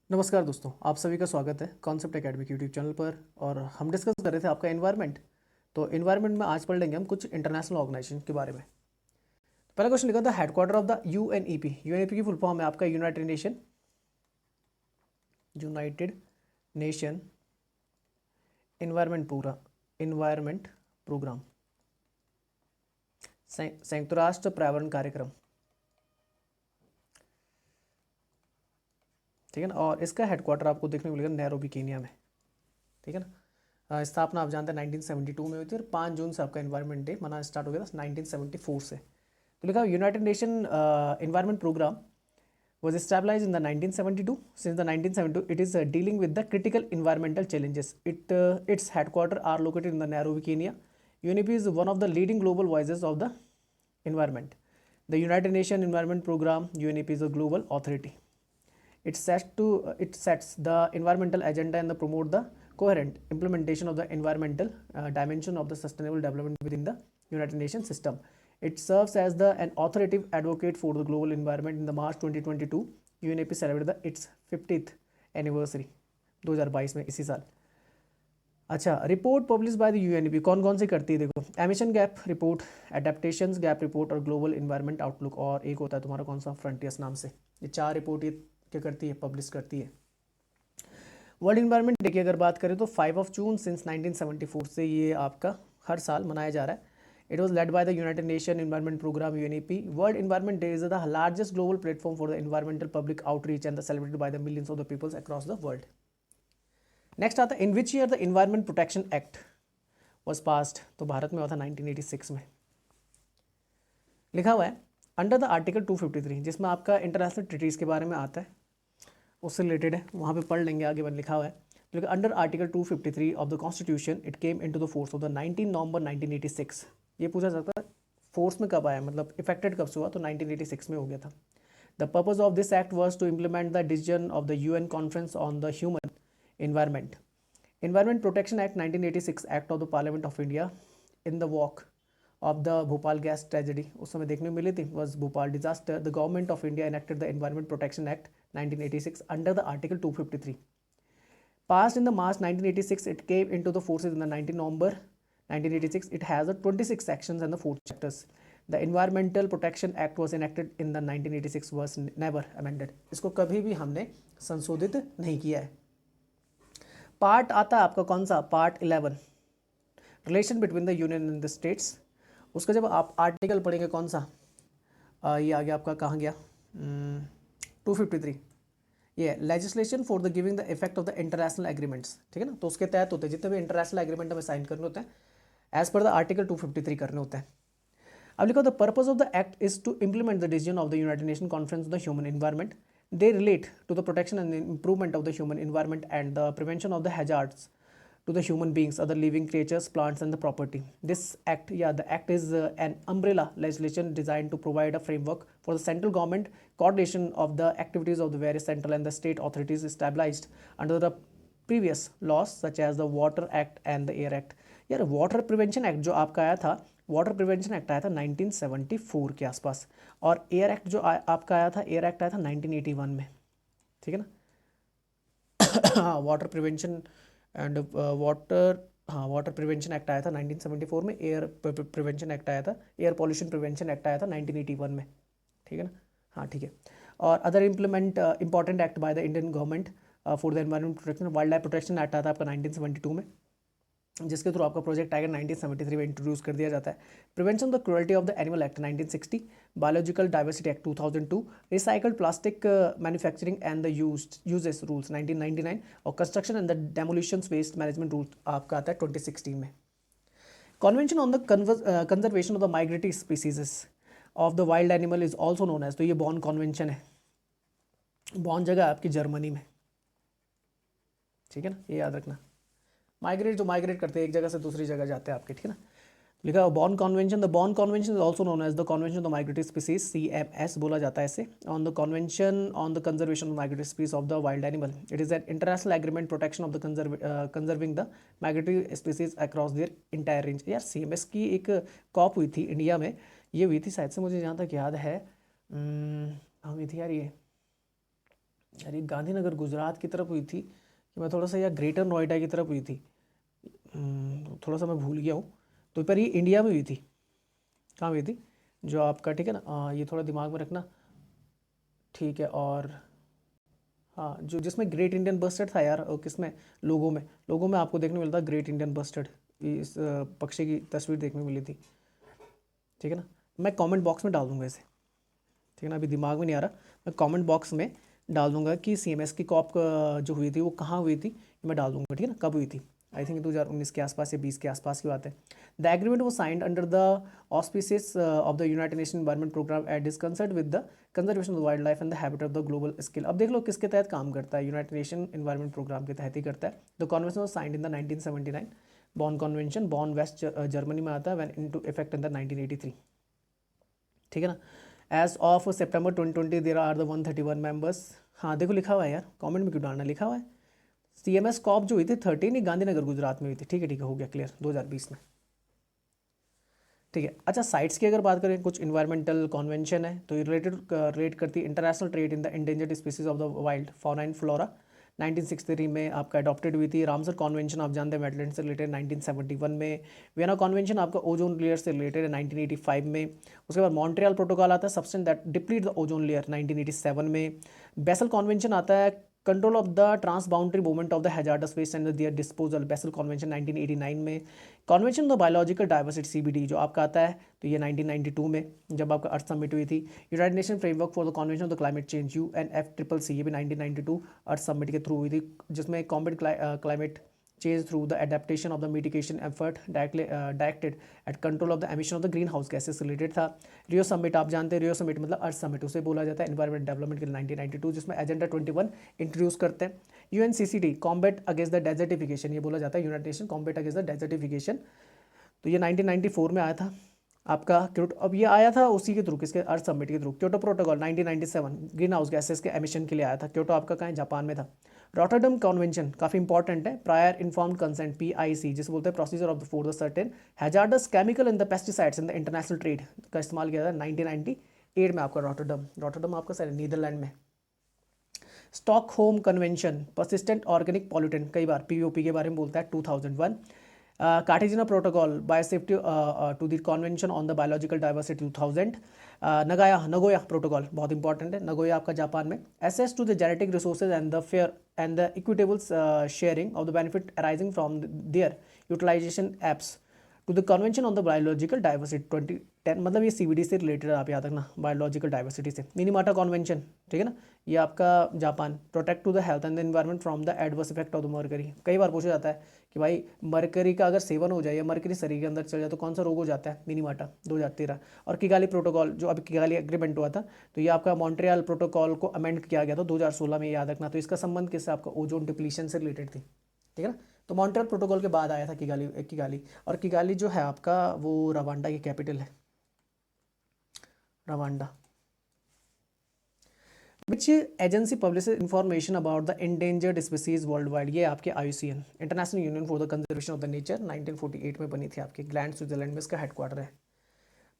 नमस्कार दोस्तों, आप सभी का स्वागत है कॉन्सेप्ट एकेडमिक यूट्यूब चैनल पर। और हम डिस्कस कर रहे थे आपका एनवायरनमेंट। तो एनवायरनमेंट में आज पढ़ लेंगे हम कुछ इंटरनेशनल ऑर्गेनाइजेशन के बारे में। तो पहला क्वेश्चन लिखा था headquarter of the UNEP. UNEP की फुल फॉर्म है आपका यूनाइटेड नेशन इन्वायरमेंट प्रोग्राम, संयुक्त राष्ट्र पर्यावरण कार्यक्रम। ठीक है ना। और इसका हेडक्वार्टर आपको देखने को मिलेगा नैरोबी केनिया में। ठीक है ना। स्थापना आप जानते हैं 1972 में हुई थी और 5 जून से आपका एनवायरनमेंट डे मनाना स्टार्ट हो गया था 1974 से। तो लिखा United Nation Environment Programme was established in the 1972. Since the 1972, it is dealing with the critical environmental challenges. Its headquarters are located in the Nairobi, Kenya. UNEP is one of the leading global voices of the environment. The United Nations Environment Program (UNEP) is a global authority. It sets the environmental agenda and promote the coherent implementation of the environmental dimension of the sustainable development within the United Nations system. It serves as an authoritative advocate for the global environment. In the March 2022, UNEP celebrated its 50th anniversary 2022 में इसी साल। अच्छा, report publish by the UNEP कौन कौन सी करती है? देखो, emission gap report, adaptations gap report और ग्लोबल इन्वायरमेंट आउटलुक। और एक होता है तुम्हारा कौन सा, फ्रंटियर्स नाम से। ये 4 रिपोर्ट ये क्या करती है, पब्लिश करती है। वर्ल्ड इन्वायरमेंट डे की अगर बात करें तो 5 ऑफ जून सिंस 1974 से ये आपका हर साल मनाया जा रहा है। It was led by the United Nations Environment Program (UNEP). World Environment Day is the largest global platform for the environmental public outreach and celebrated by the millions of the peoples across the world. Next आता है, in which year the Environment Protection Act was passed? तो भारत में हुआ था 1986 में। लिखा हुआ है अंडर द आर्टिकल 253, जिसमें आपका इंटरनेशनल ट्रीटीज़ के बारे में आता है, उससे रिलेटेड है, वहाँ पे पढ़ लेंगे आगे। बन लिखा हुआ है under article 253 of the constitution it came into the force of the 19 नवंबर 1986। ये पूछा सकता है फोर्स में कब आया, मतलब इफेक्टेड कब से हुआ, तो 1986 में हो गया था। The purpose of this act was to implement the decision of the UN conference on the human environment. Environment protection act 1986 act of the parliament of India in the walk of the Bhopal gas tragedy उस समय देखने को मिली थी, was Bhopal disaster. The government of India enacted the environment protection act 1986 under the article 253। Passed in the March 1986, it came into the forces in the 19 November 1986. It has 26 sections and the 4 chapters. The Environmental Protection Act was enacted in the 1986, was never amended. इसको कभी भी हमने संशोधित नहीं किया है। Part आता है आपका कौन सा, part 11, relation between the union and the states. उसका जब आप आर्टिकल पढ़ेंगे कौन सा, ये आ गया आपका, कहाँ गया, 253, ये legislation for the giving the effect of the international agreements. ठीक है ना। तो उसके तहत होते हैं जितने भी इंटरनेशनल एग्रीमेंट हमें साइन करने होते हैं एज पर द आर्टिकल 253 करने होते हैं। अब लिखो the purpose of the act is to implement the decision of the United Nation conference of the human environment. They relate to the protection and improvement of the human environment and the prevention of the hazards to the human beings, other living creatures, plants and the property. This act, the act is an umbrella legislation designed to provide a framework for the central government coordination of the activities of the various central and the state authorities established under the previous laws such as the Water Act and the Air Act. यार water prevention act जो आपका आया था, water prevention act आया था 1974 के आसपास, और एयर एक्ट जो आपका आया था, एयर एक्ट आया था 1981 में। ठीक है ना। हाँ, water prevention and water prevention act आया था 1974 में। एयर प्रिवेंशन एक्ट आया था, एयर पॉल्यूशन प्रिवेंशन एक्ट आया था 1981 में। ठीक है ना। हाँ ठीक है। और other implement important act by the Indian government for the environment protection, wild life protection act आया था आपका 1972 में, जिसके थ्रू आपका प्रोजेक्ट टाइगर 1973 में इंट्रोड्यूस कर दिया जाता है। Prevention the cruelty of the animal act 1960, biological diversity act 2002, recycled plastic manufacturing and the uses rules 1999, और construction and the demolition waste management rule आपका आता है 2016 में। Convention on the conservation of the migratory species of the wild animal is also known as, तो ये बॉन convention है। बॉन जगह आपकी जर्मनी में। ठीक है ना, ये याद रखना। माइग्रेट, जो माइग्रेट करते हैं एक जगह से दूसरी जगह जाते हैं आपके। ठीक है ना। लिखा है Bonn convention, the Bonn convention is also known as the convention of the migratory species, CMS बोला जाता है इसे, on the convention on the conservation of migratory species of the wild animal. It is an international agreement protection of the conserving the migratory species across their entire range. यार CMS की एक corp हुई थी India में, ये हुई थी शायद से, मुझे जहाँ तक याद है, हुई थी यार, ये यार ये गांधीनगर गुजरात की तरफ हुई थी कि मैं थोड़ा सा, या ग्रेटर नोएडा की तरफ हुई थी, थोड़ा सा मैं भूल गया हूँ। तो पर ये इंडिया में हुई थी। कहाँ हुई थी जो आपका, ठीक है ना, ये थोड़ा दिमाग में रखना, ठीक है। और हाँ, जो जिसमें ग्रेट इंडियन बस्टर्ड था यार, किसमें, लोगों में आपको देखने मिलता ग्रेट इंडियन बस्टर्ड, इस पक्षी की तस्वीर देखने मिली थी, ठीक है ना। मैं कमेंट बॉक्स में डाल दूंगा इसे, ठीक है ना, अभी दिमाग में नहीं आ रहा। मैं कमेंट बॉक्स में डाल दूंगा कि सीएमएस की कॉप जो हुई थी वो कहाँ हुई थी, ये मैं डाल दूंगा, ठीक है ना, कब हुई थी। आई थिंक 2019 के आसपास या 20 के आसपास की बात है। The agreement was signed under the auspices of the United Nation Environment Programme at is concert with the conservation of wild life and the habit of the global skill. अब देख लो किसके तहत काम करता है, यूनाइटेड नेशन एनवायरमेंट प्रोग्राम के तहत ही करता है। The convention was signed in the 1979, Bonn convention, Bonn West Germany में आता है, when in to effect in the 1983, ठीक है ना। As of September 2020 there are the 131 members. हाँ देखो लिखा हुआ है यार, कमेंट में क्यों डालना, लिखा हुआ है। सीएमएस कॉप जो हुई थी 13 गांधीनगर गुजरात में हुई थी, ठीक है, हो गया क्लियर, 2020 में, ठीक है। अच्छा, साइट्स की अगर बात करें, कुछ इन्वायरमेंटल कॉन्वेंशन है तो रिलेट करती है international trade in the endangered species of the wild fauna and flora. 1963 में आपका अडॉप्टेड हुई थी। रामसर कॉन्वेंशन आप जानते हैं वेटलैंड से रिलेटेड 1971 में। वियना कॉन्वेंशन आपका ओजोन लेयर से रिलेटेड है 1985 में। उसके बाद मॉन्ट्रियल प्रोटोकॉल आता है substance that deplete the ozone layer 1987 में। बेसल कॉन्वेंशन आता है control of the transboundary movement of the hazardous waste and their disposal, Basel convention 1989 में। Convention of biological diversity CBD जो आपका आता है तो ये 1992 में जब आपका अर्थ समिट हुई थी। United nation framework for the convention of the climate change UNFCCC, ये भी 1992 अर्थ समिट के थ्रू हुई थी, जिसमें combat climate change through the adaptation of the mitigation effort directed eight control of the emission of the green house gases related था। Rio summit आप जानते हैं, रियो समिट मतलब अर्थ समिट, उसे बोला जाता है एनवायरमेंट डेवलपमेंट के लिए 1992, जिसमें एजेंडा 21 इंट्रोड्यूस करते हैं। UNCCD combat against the desertification, ये बोला जाता है United nation combat against the desertification, तो ये 1994 में आया था आपका क्योटो। अब ये आया था उसी के थ्रू, किसके, अर्थ समिट के through. Kyoto protocol 1997 green house gases के एमिशन के लिए आया था। क्योटो आपका कहाँ है, जापान में था। रॉटरडम कॉन्वेंशन काफ़ी इंपॉर्टेंट है, प्रायर इन्फॉर्म्ड कंसेंट PIC, जिसे बोलते हैं procedure of the for the certain hazardous chemical in the pesticides in the international trade का इस्तेमाल किया था 1998 में आपका रॉटरडम आपका सर नीदरलैंड में। Stockholm convention persistent organic pollutant, कई बार POP के बारे में बोलता है, 2001। Cartagena protocol biosafety to the convention on the biological diversity 2000। Nagoya protocol बहुत इंपॉर्टेंट है, नगोया आपका जापान में। Access to the genetic resources and the fair and the equitable sharing of the benefit arising from their utilisation एप्स to the convention on the biological diversity 2010, मतलब ये CBD से related है, आप याद रखना, बायोलॉजिकल डाइवर्सिटी से। मिनीमाटा कॉन्वेंशन, ठीक है ना, ये आपका Japan. Protect to the health and the environment from the adverse effect of the mercury, कई बार पूछा जाता है कि भाई मरकरी का अगर सेवन हो जाए या मरकरी शरीर के अंदर चल जाए तो कौन सा रोग हो जाता है, मिनीमाटा 2013। और किगाली प्रोटोकॉल जो अभी किगाली एग्रीमेंट हुआ था, तो ये आपका मॉन्ट्रियल प्रोटोकॉल को अमेंड किया गया था 2016 में, याद रखना। तो इसका संबंध किससे, आपका ओजोन डिप्लीशन से रिलेटेड थी, ठीक है ना। तो मॉन्ट्रियल प्रोटोकॉल के बाद आया था किगाली। और किगाली जो है आपका वो रवांडा की कैपिटल है, Rwanda. Which agency publish information about the endangered species world wide, ये आपके IUCN international union for the conservation of the nature 1948 में बनी थी आपके, ग्लैंड स्विट्जरलैंड में इसका हेडक्वार्टर है।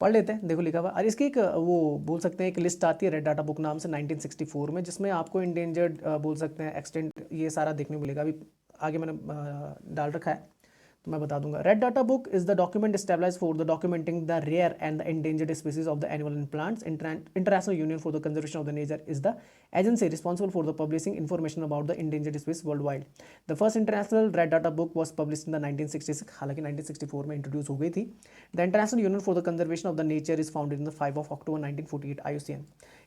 पढ़ लेते हैं, देखो लिखा हुआ। और इसकी एक वो बोल सकते हैं एक लिस्ट आती है रेड डाटा बुक नाम से 1964 में, जिसमें आपको इंडेंजर्ड बोल सकते हैं एक्सटेंट, ये सारा देखने को मिलेगा। अभी आगे मैंने डाल रखा है तो मैं बता दूंगा। Red data book is the document established for the documenting the rare and the endangered species of the animal and plants. International union for the conservation of the nature is the agency responsible for the publishing information about the endangered species world wide. The first international red data book was publish in the 1966, हालांकि 1964 में introduce हो गई थी। The international union for the conservation of the nature is founded in the 5 of October 1948 IUCN।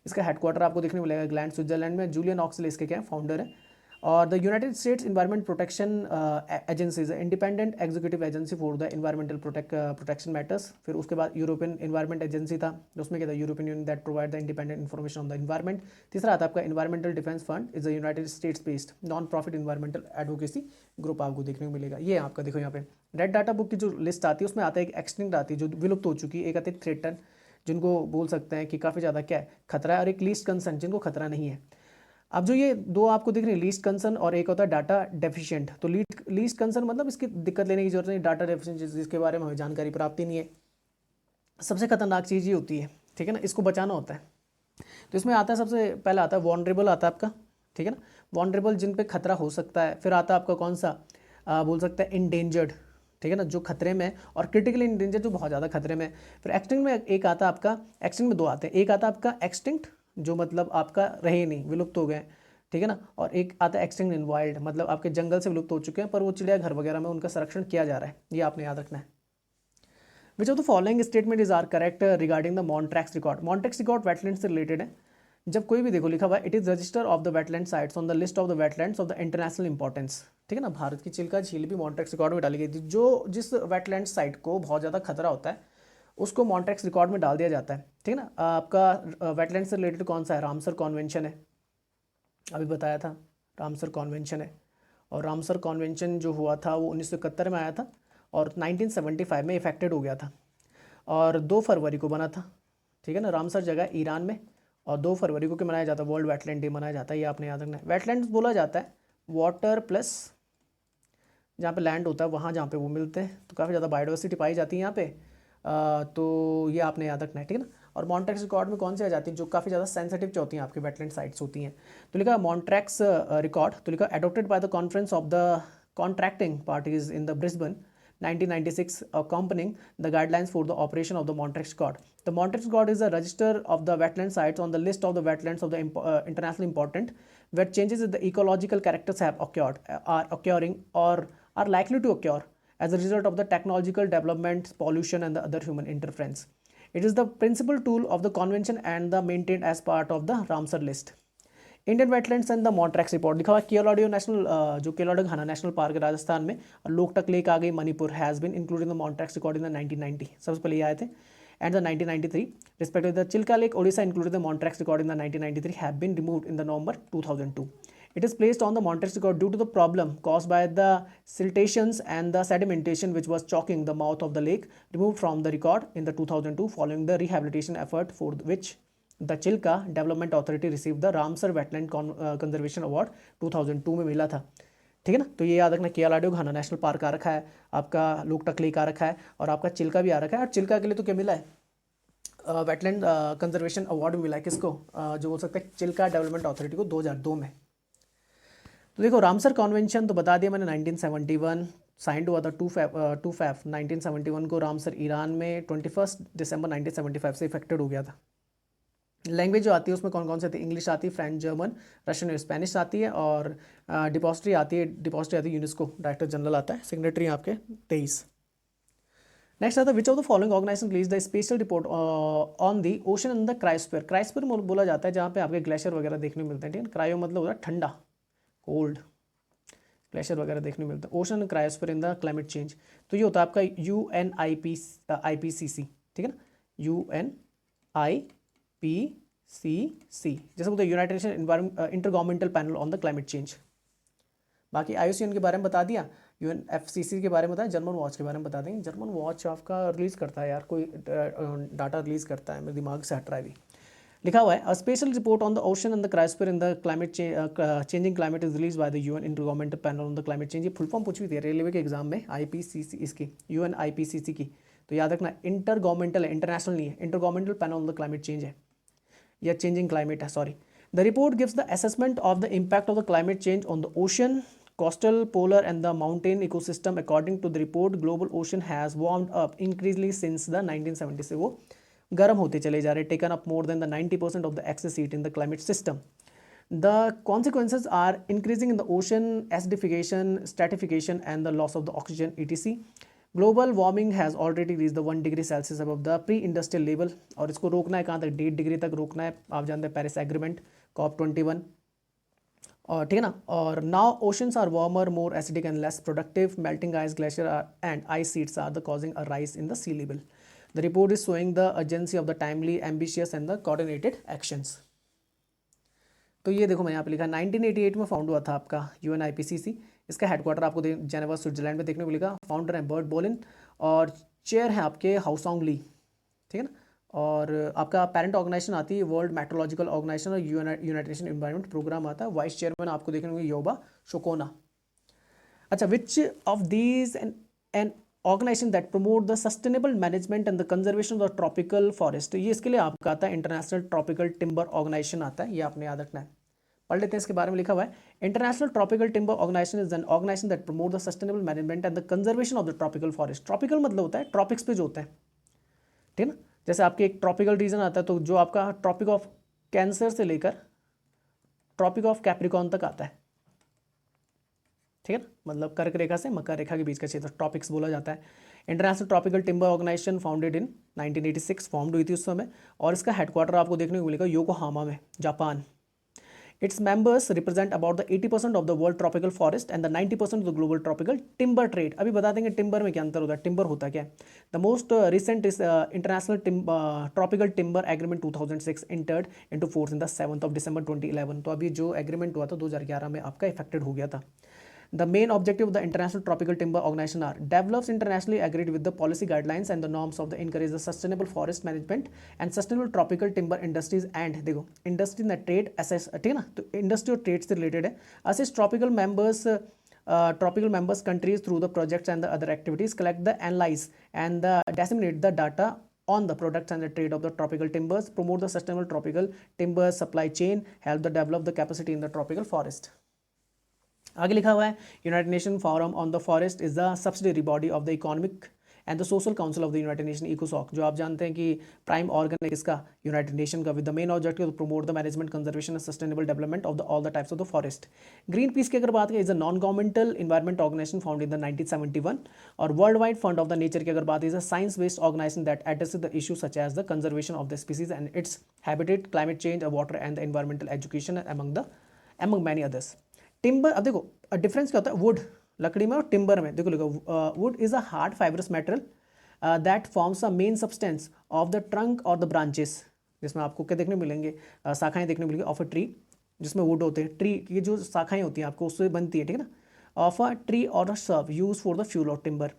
इसका headquarter आपको देखने को मिलेगा ग्लैंड स्विट्जरलैंड में। जूलियन ऑक्सल इसके क्या फाउंडर है। और the United states environment protection agency is independent executive agency for the environmental protection matters. फिर उसके बाद यूरोपियन इन्वायरमेंट एजेंसी था, उसमें क्या था, European union that provide the independent information on the environment. तीसरा आता है आपका environmental defence fund is the United states based non profit environmental advocacy group, आपको देखने को मिलेगा। ये आपका देखो यहाँ पे रेड डाटा बुक की जो लिस्ट आती है उसमें आता है एक एक्सटिंक्ट आती है जो विलुप्त हो चुकी है, एक आती है थ्रेटन जिनको बोल सकते हैं कि काफ़ी ज़्यादा क्या है खतरा है, और एक लीस्ट कंसर्न जिनको खतरा नहीं है। अब जो ये दो आपको दिख रहे हैं लीस्ट कंसर्न और एक होता है डाटा डेफिशिएंट, तो लीस्ट कंसर्न मतलब इसकी दिक्कत लेने की जरूरत नहीं, डाटा डेफिशिएंट जिसके बारे में हमें जानकारी प्राप्ति नहीं है, सबसे खतरनाक चीज़ ये होती है, ठीक है ना, इसको बचाना होता है। तो इसमें आता है सबसे पहला आता है वॉनरेबल आता है आपका, ठीक है ना, वॉनरेबल जिन पे खतरा हो सकता है। फिर आता है आपका कौन सा, बोल सकते हैं इंडेंजर्ड, ठीक है ना, जो खतरे में, और क्रिटिकली इंडेंजर्ड जो बहुत ज़्यादा खतरे में। फिर एक्सटिंक्ट में एक आता है आपका, एक्सटिंक्ट में दो आते हैं, एक आता है आपका एक्सटिंक्ट जो मतलब आपका रहे नहीं, विलुप्त हो गए, ठीक है ना, और एक आता है एक्सटिंक्ट इन वाइल्ड, मतलब आपके जंगल से विलुप्त हो चुके हैं पर वो चिड़ियाघर वगैरह में उनका संरक्षण किया जा रहा है, ये आपने याद रखना है। Which of the following statement is are correct regarding the Montreux record. Montreux record wetland से रिलेटेड है। जब कोई भी देखो लिखा हुआ है it is register of the wetland sites on the list of the wetlands of the international importance, ठीक है ना, भारत की चिल्का झील भी मॉन्ट्रैक्स रिकॉर्ड में डाली गई थी। जो जिस वेटलैंड साइट को बहुत ज़्यादा खतरा होता है उसको मॉन्ट्रैक्स रिकॉर्ड में डाल दिया जाता है, ठीक है ना। आपका वेटलैंड से रिलेटेड कौन सा है, रामसर कॉन्वेंशन है, अभी बताया था रामसर कॉन्वेंशन है। और रामसर कॉन्वेंशन जो हुआ था वो 1971 में आया था और 1975 में इफेक्टेड हो गया था और 2 फरवरी को बना था, ठीक है ना। रामसर जगह ईरान में और 2 फरवरी को क्या मनाया जाता है, वर्ल्ड वेटलैंड डे मनाया जाता है, ये आपने याद रखना है। वेटलैंड्स बोला जाता है वाटर प्लस जहाँ पे लैंड होता है वहाँ जहाँ पे वो मिलते हैं, तो काफ़ी ज़्यादा बायोडाइवर्सिटी पाई जाती है यहाँ पे, तो ये आपने याद रखना है, ठीक है ना। और मॉन्ट्रैक्स रिकॉर्ड में कौन सी आ जाती है जो काफ़ी ज़्यादा सेंसिटिव होती हैं आपकी वेटलैंड साइट्स होती हैं, तो लिखा मॉन्ट्रैक्स रिकॉर्ड, तो लिखा adopted by the conference of the contracting parties in the Brisbane 1996 accompanying the guidelines for the operation of the Montreux Accord. The Montreux Accord is a register of the wetland sites on the list of the wetlands of the internationally important where changes in the ecological characters have occurred, are occurring or are likely to occur as a result of the technological development, pollution and the other human interference. It is the principal tool of the convention and the maintained as part of the Ramsar list. Indian wetlands and the Montreux report लिखा हुआ है Keoladeo national, जो केओलाडियो घाना national park है राजस्थान में, और Loktak lake आ गई Manipur, has been included in the Montreux record in the 1990, सबसे पहले ये आए थे, and the 1993 respective the Chilka lake Odisha included the Montreux record in the 1993 have been removed in the November 2002. It is placed on the Montreux record due to the problem caused by the siltations and the sedimentation which was choking the mouth of the lake, removed from the record in the 2002 following the rehabilitation effort for which the Chilika development authority receive the Ramsar wetland conservation award 2002 में मिला था, ठीक है ना। तो ये याद रखना, केओलाडियो घाना नेशनल पार्क आ रखा है, आपका लोकटक लेक आ रखा है और आपका चिल्का भी आ रखा है। और चिल्का के लिए तो क्या मिला है, वेटलैंड कंजर्वेशन अवार्ड मिला है किसको, जो बोल सकते हैं चिल्का डेवलपमेंट अथॉरिटी को 2002 में। तो देखो रामसर कॉन्वेंशन तो बता दिया मैंने 1971 साइंड हुआ था 2 फैब 1971 को रामसर ईरान में 21 दिसंबर 1975 से इफेक्टेड हो गया था। लैंग्वेज जो आती है उसमें कौन कौन से आती है, इंग्लिश आती है, फ्रेंच, जर्मन, रशियन, स्पेनिश आती है, और डिपॉजिटरी आती है यूनेस्को, डायरेक्टर जनरल आता है, सिग्नेटरी आपके 23। नेक्स्ट आता है which of the following organisation release the special report on the ocean in the cryosphere. Cryosphere बोला जाता है जहाँ पे आपके ग्लेशियर वगैरह देखने को मिलते हैं, ठीक है। क्रायो मतलब होता है ठंडा, कोल्ड, ग्लेशियर वगैरह देखने को मिलता है। Ocean cryosphere in the climate change, तो ये होता है आपका UNIPCC, ठीक है ना, UNIPCC, जैसे बोलते हैं United nation inter governmental panel on the climate change. बाकी IUCN के बारे में बता दिया, UNFCCC के बारे में बताया, जर्मन वॉच के बारे में बता देंगे। जर्मन वॉच आपका रिलीज करता है यार, कोई डाटा रिलीज करता है, मेरे दिमाग से हट रहा है अभी। लिखा हुआ है a special report on the ocean and the cryosphere in the climate changing climate is release by the UN inter governmental panel on the climate change. ये फुल फॉर्म पूछी हुई थी रेलवे के एग्जाम में, IPCC इसकी, UNIPCC की, तो याद रखना इंटर गवर्नमेंटल है, इंटरनेशनल नहीं है, inter governmental panel on the climate change है या चेंजिंग क्लाइमेट है, sorry. The report gives the assessment of the impact of the climate change on the ocean, coastal, polar and the mountain ecosystem. According to the report, global ocean has warmed up increasingly since the 1970s. वो गर्म होते चले जा रहे, taken up more than the 90% of the excess heat in the climate system. The consequences are increasing in the ocean acidification, stratification and the loss of the oxygen, etc. Global warming has already reached the 1 degree Celsius above the pre-industrial level, और इसको रोकना है कहाँ तक, 1.5 degree तक रोकना है। आप जानते हैं पेरिस एग्रीमेंट, COP21, और ठीक है ना। और now oceans are warmer, more acidic and less productive, melting ice glacier and ice sheets are the causing a rise in the sea level. The report is showing the urgency of the timely, ambitious and the coordinated actions. तो ये देखो मैं यहाँ पे लिखा 1988 में found हुआ था आपका UNIPCC। इसका हेडक्वार्टर आपको जेनेवा स्विट्जरलैंड में देखने को मिलेगा। फाउंडर है बर्ट बोलिन और चेयर है आपके हाउसोंग ली, ठीक है ना। और आपका पेरेंट ऑर्गेनाइजेशन आती है वर्ल्ड मेट्रोलॉजिकल ऑर्गेनाइजेशन और यूनाइटेड नेशन एनवायरनमेंट प्रोग्राम आता है। वाइस चेयरमैन आपको देखने को मिलेगा योबा शोकोना। अच्छा, which of these an organisation that promote the sustainable management and the conservation of the tropical forest, ये इसके लिए आपका आता है इंटरनेशनल ट्रॉपिकल टिम्बर ऑर्गेनाइजेशन आता है, ये आपने याद रखना है। पढ़ लेते हैं इसके बारे में। लिखा हुआ है international tropical timber organisation is an organisation that promote the sustainable management and the conservation of the tropical forest. Tropical मतलब होता है ट्रॉपिक्स पे जो होता है, ठीक है ना। जैसे आपके एक ट्रॉपिकल रीजन आता है, तो जो आपका ट्रॉपिक ऑफ कैंसर से लेकर ट्रॉपिक ऑफ कैप्रिकॉन तक आता है, ठीक है ना। मतलब कर्क रेखा से मकर रेखा के बीच का क्षेत्र ट्रॉपिक्स बोला जाता है। International tropical timber organisation founded in 1986 formed हुई थी उस समय, और इसका हेडक्वार्टर आपको देखने को मिलेगा योकोहामा में, Japan. Its members represent about the 80% of the world tropical forest and the 90% of the global tropical timber trade. अभी बता देंगे टिम्बर में क्या अंतर होता है, टिम्बर होता क्या है। The most recent is international tropical timber agreement 2006 entered into force in the 7th of December 2011। तो अभी जो एग्रीमेंट हुआ था 2011 में आपका इफेक्टेड हो गया था। The main objective of the International Tropical Timber Organization are develops internationally agreed with the policy guidelines and the norms of the encourage the sustainable forest management and sustainable tropical timber industries and देखो industry ना trade assess, ठीक है ना। तो industry और trade से related है। assist tropical members countries through the projects and the other activities, collect the analyze and the disseminate the data on the products and the trade of the tropical timbers, promote the sustainable tropical timber supply chain, help the develop the capacity in the tropical forest। आगे लिखा हुआ है United Nation forum on the forest is the subsidiary body of the economic and the social council of the United Nation इकोसॉक। जो आप जानते हैं कि प्राइम ऑर्गन है किसका, यूनाइटेड नेशन का, with the main objective to promote the management conservation and sustainable development of the all the types of the forest. Greenpeace की अगर बात करें is a non governmental environment organisation found in the 1971, और world wide fund of the nature की अगर बात is a science based organisation that addresses the issue such as the conservation of the species and its habitat, climate change, water and the environmental education among many others. Timber, अब देखो difference क्या होता है would लकड़ी में और timber में। देखो would is a hard fibrous material that forms a main substance of the trunk और द ब्रांचेस, जिसमें आपको क्या देखने मिलेंगे, शाखाएं देखने मिलेंगी ऑफ अ ट्री, जिसमें वुड होते हैं। ट्री की जो शाखाएं होती हैं आपको उससे बनती है, ठीक है ना। ऑफ अ ट्री और a serve use for the fuel of timber,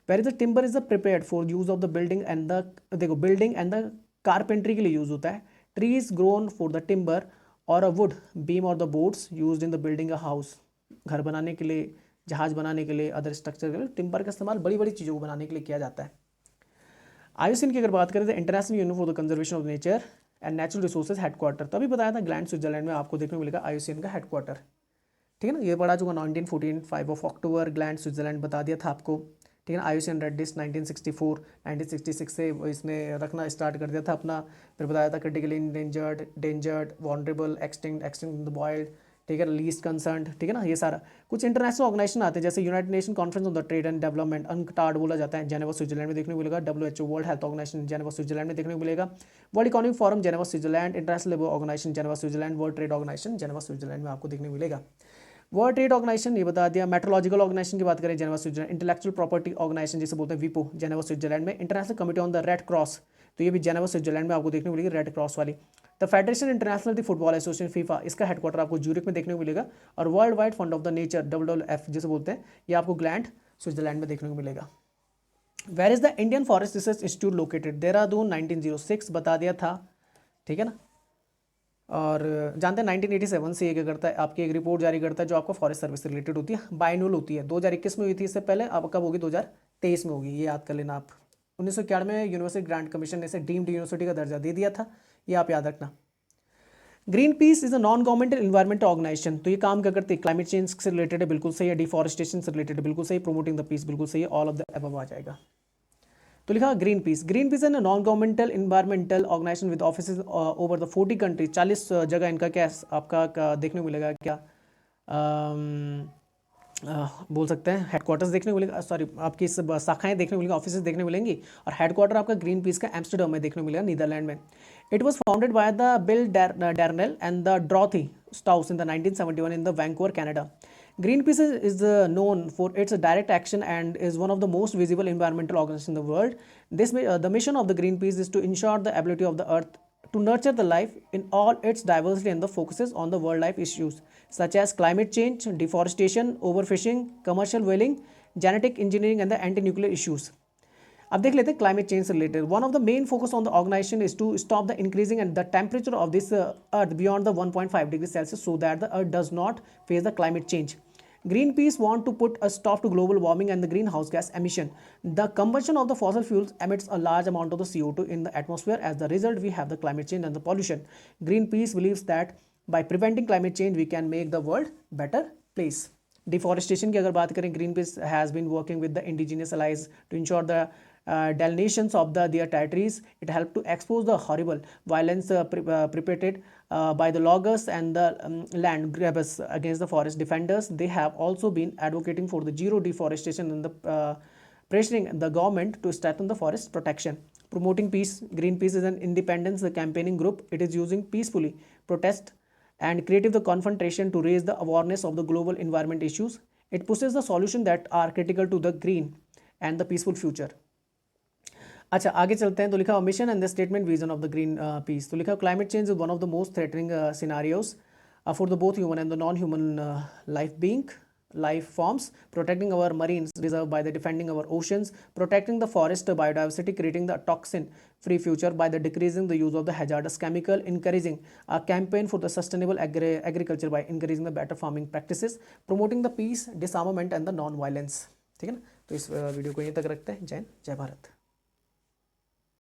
where is the timber is the prepared for use of the building and the, देखो बिल्डिंग एंड द कारपेंट्री के लिए यूज होता है। Tree is grown for the timber और a wood beam और the boards use in the building a house. घर बनाने के लिए, जहाज बनाने के लिए, अदर स्ट्रक्चर के लिए टिम्बर का इस्तेमाल बड़ी बड़ी चीज़ों को बनाने के लिए किया जाता है। आईयूसीएन की अगर बात करें तो international union for the conservation of nature and natural resources headquarter, तो अभी बताया था ग्लैंड स्विट्जरलैंड में आपको देखने को मिलेगा आईयूसीएन का हेडक्वार्टर, ठीक है ना। ये पढ़ा चुका 1914 5 ऑफ अक्टूबर ग्लैंड स्विट्जरलैंड बता दिया था आपको, ठीक है ना। आईयूसीएन रेड लिस्ट 1964 1966 से इसने रखना स्टार्ट कर दिया था अपना। फिर बताया था critically endangered, endangered, vulnerable, extinct the wild, ठीक है, लीस्ट कंसर्न्ड, ठीक है ना। ये सारा कुछ इंटरनेशनल ऑर्गेनाइजेशन आते हैं जैसे United Nation conference on the trade and development, UNCTAD बोला जाता है, जेनेवा स्विट्जरलैंड में देखने को मिलेगा। WHO world health organization Geneva Switzerland में देखने को मिलेगा। World economic forum Geneva Switzerland, international labour organization Geneva Switzerland, world trade organization Geneva Switzerland में आपको देखने को मिलेगा। वर्ल्ड ट्रेड ऑर्गेनाइजेशन ये बता दिया। मेट्रोलॉजिकल ऑर्गेनाइजेशन की बात करें Geneva Switzerland, intellectual property organization जिसे बोलते हैं वीपो जेनेवा स्विट्जरलैंड में। International committee on the red cross, तो ये भी जेनेवा स्विट्जरलैंड में आपको देखने को मिलेगी रेड क्रॉस वाली। The federation international the football association FIFA, इसका हेडक्वार्टर आपको ज्यूरिक में देखने को मिलेगा। और world wide fund of the nature WWF जिसे बोलते हैं, ये आपको ग्लैंड स्विट्जरलैंड में देखने को मिलेगा। Where is the Indian forest research institute located, Dehradun 1906 बता दिया था, ठीक है ना। और जानते हैं 1987 से ये क्या करता है, आपकी एक रिपोर्ट जारी करता है जो आपको फॉरेस्ट सर्विस से रिलेटेड होती है, बायनुअल होती है। 2021 में हुई थी इससे पहले, अब कब होगी 2023 में होगी, ये याद कर लेना आप। 1991 में यूनिवर्सिटी ग्रांट कमीशन ने इसे डीम्ड यूनिवर्सिटी का दर्जा दे दिया था, ये आप याद रखना। Greenpeace is a non governmental environmental organization, तो ये काम क्या करती है, क्लाइमेट चेंज से रिलेटेड है, बिल्कुल सही है। डिफॉरेस्टेशन से रिलेटेड है, बिल्कुल सही। प्रोमोटिंग द पीस, बिल्कुल सही है। ऑल ऑफ द अबव आ जाएगा। तो लिखा ग्रीन पीस, ग्रीन पीस है ना non governmental environmental organization with offices over the 40 country, 40 जगह इनका क्या आपका देखने को मिलेगा, क्या बोल सकते हैं हेडक्वार्टर्स देखने को मिलेगा, सॉरी आपकी इस शाखाएं देखने को मिलेंगी, ऑफिसेज देखने को मिलेंगी। और हेडक्वार्टर आपका ग्रीन पीस का एम्स्टरडम में देखने को मिलेगा, नीदरलैंड में। It was founded by the Bill Darnell and the Dorothy Stowe in the 1971 in the Vancouver, Canada. Greenpeace is known for its direct action and is one of the most visible environmental organizations in the world. The mission of the Greenpeace is to ensure the ability of the earth to nurture the life in all its diversity and the focuses on the world life issues such as climate change, deforestation, overfishing, commercial whaling, genetic engineering and the anti-nuclear issues. अब देख लेते हैं climate change से related. One of the main focus on the organization is to stop the increasing and the temperature of this earth beyond the 1.5 degree Celsius so that the earth does not face the climate change. Greenpeace want to put a stop to global warming and the greenhouse gas emission. The combustion of the fossil fuels emits a large amount of the CO2 in the atmosphere. As the result, we have the climate change and the pollution. Greenpeace believes that by preventing climate change we can make the world better place. Deforestation की अगर बात करें, Greenpeace has been working with the indigenous allies to ensure the delineations of their territories. It helped to expose the horrible violence perpetrated by the loggers and the land grabbers against the forest defenders. They have also been advocating for the zero deforestation and the pressuring the government to strengthen the forest protection. Promoting peace, Greenpeace is an independence campaigning group. It is using peacefully protest and creative the confrontation to raise the awareness of the global environment issues. It pushes the solution that are critical to the green and the peaceful future. अच्छा, आगे चलते हैं. तो लिखा mission and the statement vision of the green peas. तो लिखा climate change is one of the most threatening scenarios for the both human and the non human life forms, protecting our marines reserve by the defending our oceans, protecting the forest biodiversity, creating the toxin free future by the decreasing the use of the hazardous chemical, encouraging a campaign for the sustainable agriculture by encouraging the better farming practices, promoting the peace, disarmament and the non violence. ठीक है ना. तो इस video को यहीं तक रखते हैं. जय हिंद, जय भारत.